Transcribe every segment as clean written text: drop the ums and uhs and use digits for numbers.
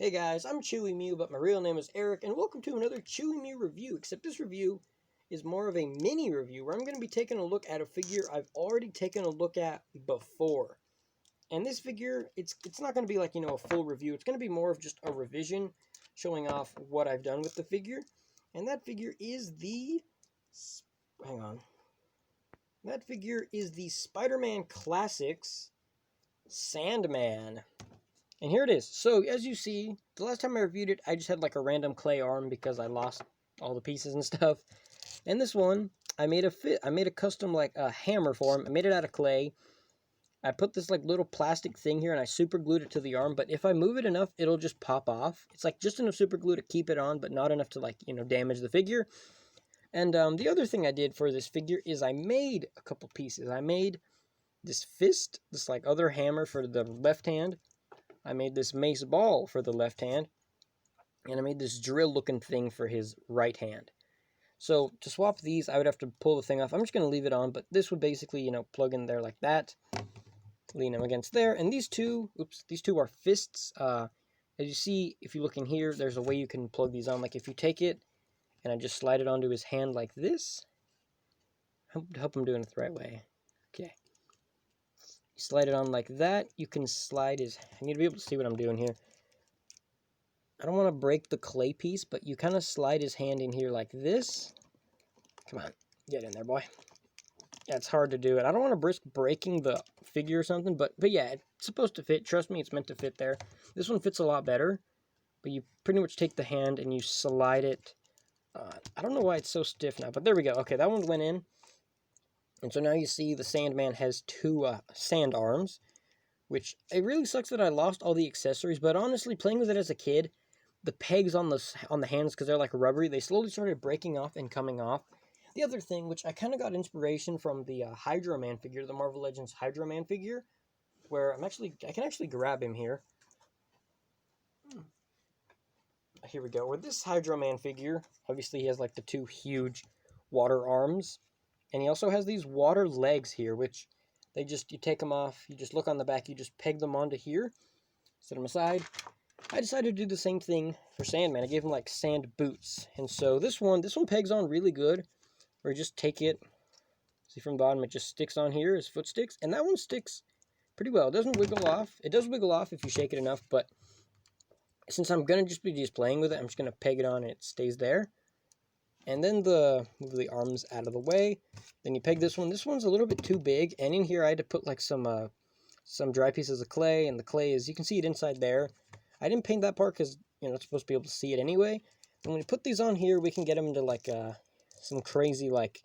Hey guys, I'm Chewy Mew, but my real name is Eric, and welcome to another Chewy Mew review, except this review is more of a mini review where I'm going to be taking a look at a figure I've already taken a look at before. And this figure, it's not going to be like, a full review. It's going to be more of just a revision showing off what I've done with the figure. And that figure is the... hang on. That figure is the Spider-Man Classics Sandman. And here it is. So, as you see, the last time I reviewed it, I just had like a random clay arm because I lost all the pieces and stuff. And this one, I made a custom like a hammer for him. I made it out of clay. I put this like little plastic thing here and I super glued it to the arm. But if I move it enough, it'll just pop off. It's like just enough super glue to keep it on, but not enough to like, damage the figure. And the other thing I did for this figure is I made a couple pieces. I made this fist, this like other hammer for the left hand. I made this mace ball for the left hand, and I made this drill looking thing for his right hand. So to swap these, I would have to pull the thing off. I'm just going to leave it on, but this would basically, plug in there like that, lean them against there, and these two are fists. As you see, if you look in here, there's a way you can plug these on. Like if you take it, and I just slide it onto his hand like this, hope I'm doing it the right way. Okay. Slide it on like that. You can slide his... I need to be able to see what I'm doing here. I don't want to break the clay piece, but you kind of slide his hand in here like this. Come on, get in there, boy. Yeah, it's hard to do it. I don't want to risk breaking the figure or something, but yeah, it's supposed to fit. Trust me, it's meant to fit there. This one fits a lot better, but you pretty much take the hand and you slide it. I don't know why it's so stiff now, but there we go. Okay, that one went in. And so now you see the Sandman has two sand arms, which it really sucks that I lost all the accessories, but honestly, playing with it as a kid, the pegs on the hands, because they're like rubbery, they slowly started breaking off and coming off. The other thing, which I kind of got inspiration from the Hydro Man figure, the Marvel Legends Hydro Man figure, where I can actually grab him here. Here we go. With this Hydro Man figure, obviously he has like the two huge water arms. And he also has these water legs here, which you take them off, you just look on the back, you just peg them onto here, set them aside. I decided to do the same thing for Sandman. I gave him like sand boots. And so this one pegs on really good, where you just take it, see from the bottom, it just sticks on here, his foot sticks, and that one sticks pretty well. It doesn't wiggle off. It does wiggle off if you shake it enough, but since I'm going to just be playing with it, I'm just going to peg it on and it stays there. And then move the arms out of the way. Then you peg this one. This one's a little bit too big. And in here I had to put like some dry pieces of clay. And the clay is, you can see it inside there. I didn't paint that part because, it's supposed to be able to see it anyway. And when we put these on here, we can get them into like some crazy, like,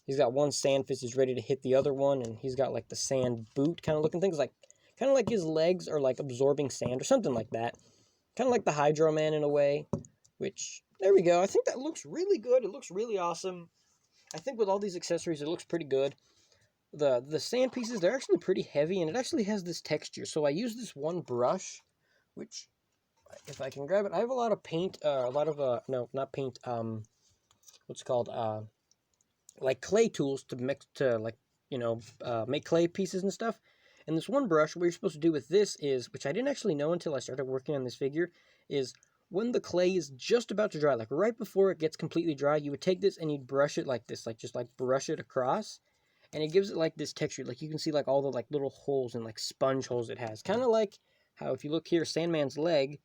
he's got one sand fist, he's ready to hit the other one. And he's got like the sand boot kind of looking things. Like, kind of like his legs are like absorbing sand or something like that. Kind of like the Hydro Man in a way, which... there we go. I think that looks really good. It looks really awesome. I think with all these accessories, it looks pretty good. The sand pieces, they're actually pretty heavy, and it actually has this texture. So I use this one brush, which, if I can grab it, I have a lot of paint, no, not paint, what's it called, like clay tools to mix, to like, make clay pieces and stuff. And this one brush, what you're supposed to do with this is, which I didn't actually know until I started working on this figure, is when the clay is just about to dry, like right before it gets completely dry, you would take this and you'd brush it like this, like just like brush it across, and it gives it like this texture. Like you can see like all the like little holes and like sponge holes it has. Kind of like how if you look here, Sandman's leg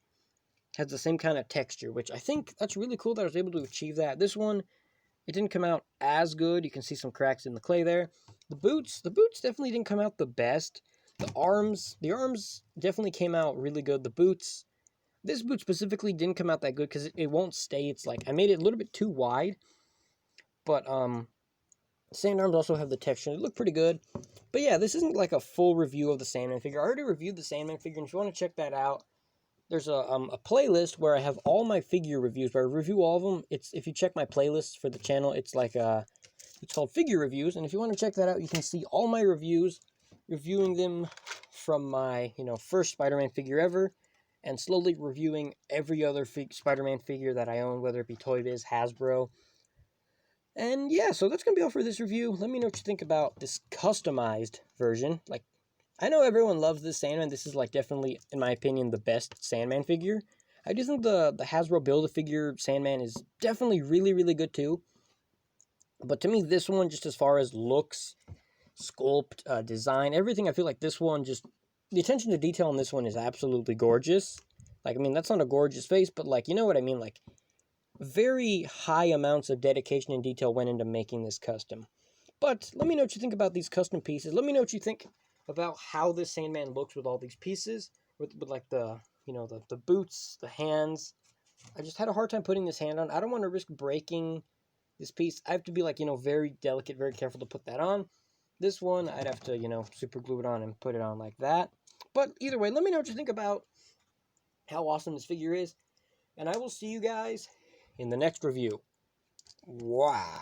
has the same kind of texture, which I think that's really cool that I was able to achieve that. This one, it didn't come out as good. You can see some cracks in the clay there. The boots definitely didn't come out the best. The arms definitely came out really good. The boots, this boot specifically didn't come out that good because it won't stay. It's like, I made it a little bit too wide. But, sand arms also have the texture. It looked pretty good. But yeah, this isn't like a full review of the Sandman figure. I already reviewed the Sandman figure, and if you want to check that out, there's a playlist where I have all my figure reviews, where I review all of them. If you check my playlist for the channel, it's like, it's called Figure Reviews. And if you want to check that out, you can see all my reviews, reviewing them from my, first Spider-Man figure ever, and slowly reviewing every other Spider-Man figure that I own, whether it be Toy Biz, Hasbro. And yeah, so that's going to be all for this review. Let me know what you think about this customized version. Like, I know everyone loves this Sandman. This is, like, definitely, in my opinion, the best Sandman figure. I do think the Hasbro Build-A-Figure Sandman is definitely really, really good too. But to me, this one, just as far as looks, sculpt, design, everything, I feel like this one just... The attention to detail on this one is absolutely gorgeous. Like, I mean, that's not a gorgeous face, but, like, you know what I mean? Like, very high amounts of dedication and detail went into making this custom. But let me know what you think about these custom pieces. Let me know what you think about how this Sandman looks with all these pieces. With like, the, you know, the boots, the hands. I just had a hard time putting this hand on. I don't want to risk breaking this piece. I have to be, like, you know, very delicate, very careful to put that on. This one, I'd have to, you know, super glue it on and put it on like that. But either way, let me know what you think about how awesome this figure is. And I will see you guys in the next review. Wow.